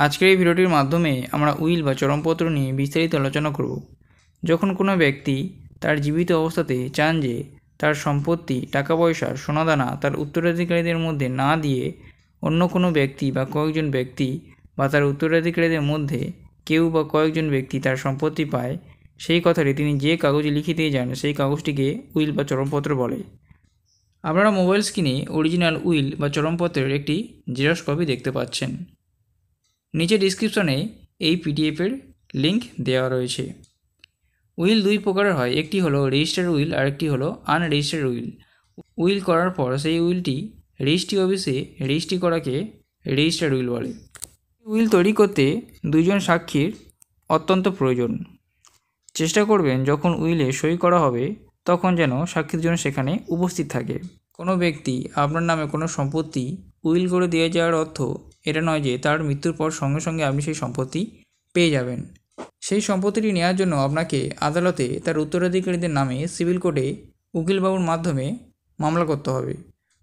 আজকের এই ভিডিওটির মাধ্যমে আমরা উইল বা চরমপত্র নিয়ে বিস্তারিত আলোচনা করব। যখন কোনো ব্যক্তি তার জীবিত অবস্থাতে চান যে তার সম্পত্তি, টাকা পয়সা, সোনাদানা তার উত্তরাধিকারীদের মধ্যে না দিয়ে অন্য কোনো ব্যক্তি বা কয়েকজন ব্যক্তি বা তার উত্তরাধিকারীদের মধ্যে কেউ বা কয়েকজন ব্যক্তি তার সম্পত্তি পায়, সেই কথাটি তিনি যে কাগজে লিখে দিয়ে যান সেই কাগজটিকে উইল বা চরমপত্র বলে। আপনারা মোবাইল স্ক্রিনে অরিজিনাল উইল বা চরমপত্রের একটি জেরক্স কপি দেখতে পাচ্ছেন। নিচে ডিসক্রিপশনে এই পিডিএফের লিঙ্ক দেওয়া রয়েছে। উইল দুই প্রকারের হয়, একটি হলো রেজিস্টার্ড উইল আর একটি হলো আনরেজিস্টার্ড উইল। উইল করার পর সেই উইলটি রেজিস্ট্রি অফিসে রেজিস্ট্রি করাকে রেজিস্টার্ড উইল বলে। উইল তৈরি করতে দুইজন সাক্ষীর অত্যন্ত প্রয়োজন। চেষ্টা করবেন যখন উইলে সই করা হবে তখন যেন সাক্ষী দুজন সেখানে উপস্থিত থাকে। কোনো ব্যক্তি আপনার নামে কোনো সম্পত্তি উইল করে দিয়ে যাওয়ার অর্থ এটা নয় যে তার মৃত্যুর পর সঙ্গে সঙ্গে আপনি সেই সম্পত্তি পেয়ে যাবেন। সেই সম্পত্তিটি নেওয়ার জন্য আপনাকে আদালতে তার উত্তরাধিকারীদের নামে সিভিল কোর্টে উকিলবাবুর মাধ্যমে মামলা করতে হবে।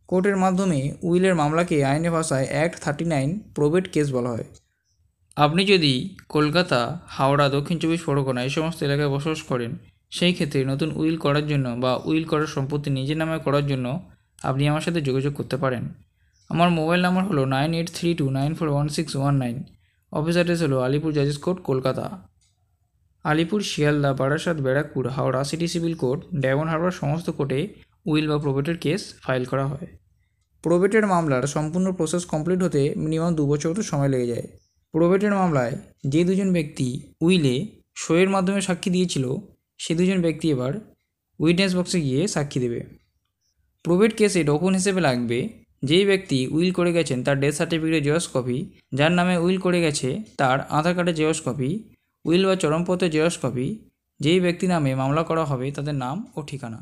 কোর্টের মাধ্যমে উইলের মামলাকে আইনের ভাষায় অ্যাক্ট 39 প্রবেট কেস বলা হয়। আপনি যদি কলকাতা, হাওড়া, দক্ষিণ চব্বিশ পরগনা এই সমস্ত এলাকায় বসবাস করেন, সেই ক্ষেত্রে নতুন উইল করার জন্য বা উইল করার সম্পত্তি নিজের নামে করার জন্য আপনি আমার সাথে যোগাযোগ করতে পারেন। আমার মোবাইল নাম্বার হলো 9832941619। অফিস অ্যাড্রেস হলো আলিপুর জাজেস court, Kolkata. Alipore, Sealdah, Barasat, Barrackpore, Howrah city civil court, Diamond Harbour সমস্ত কোর্টে উইল বা প্রবেটের কেস ফাইল করা হয়। প্রবেটের মামলার সম্পূর্ণ প্রসেস কমপ্লিট হতে মিনিমাম 2 বছর তো সময় লেগে যায়। প্রবেটের মামলায় যে দুজন ব্যক্তি উইলে সইয়ের মাধ্যমে সাক্ষী দিয়েছিল সে দুজন ব্যক্তি এবার উইটনেস বক্সে গিয়ে সাক্ষী দেবে। প্রবেট কেসে ডকুমেন্ট হিসেবে লাগবে যেই ব্যক্তি উইল করে গেছেন তার ডেথ সার্টিফিকেটের জেরক্স কপি, যার নামে উইল করে গেছে তার আধার কার্ডের জেরক্স কপি, উইল বা চরমপত্রের জেরক্স কপি, যেই ব্যক্তি নামে মামলা করা হবে তাদের নাম ও ঠিকানা।